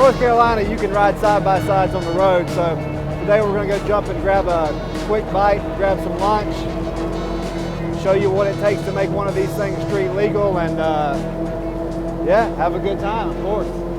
North Carolina, you can ride side-by-sides on the road, so today we're going to go jump and grab a quick bite, grab some lunch, show you what it takes to make one of these things street legal, and yeah, have a good time, of course.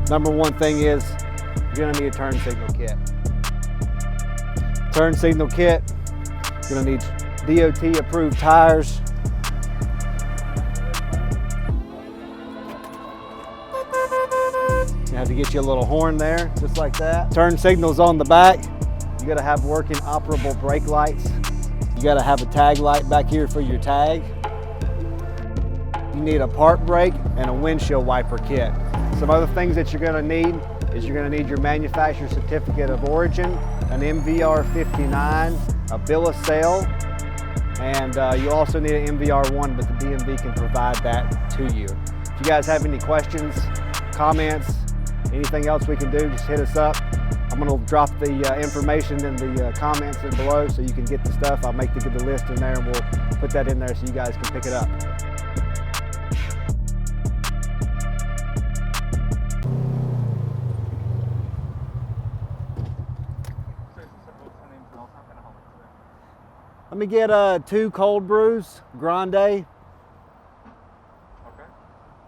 Number one thing is you're going to need a turn signal kit. Turn signal kit, you're going to need DOT approved tires. You have to get you a little horn there, just like that. Turn signals on the back. You got to have working operable brake lights. You got to have a tag light back here for your tag. You need a park brake and a windshield wiper kit. Some other things that you're going to need is you're going to need your manufacturer certificate of origin, an MVR 59, a bill of sale, and you also need an MVR1, but the DMV can provide that to you. If you guys have any questions, comments, anything else we can do, just hit us up. I'm going to drop the information in the comments below so you can get the stuff. I'll make the list in there and we'll put that in there so you guys can pick it up. Let me get 2 cold brews, grande. Okay.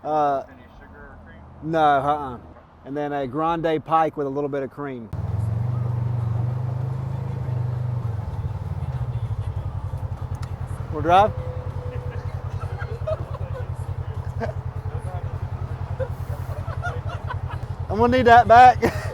Uh, Any sugar or cream? no, And then a grande pike with a little bit of cream. We'll drive? I'm gonna need that back.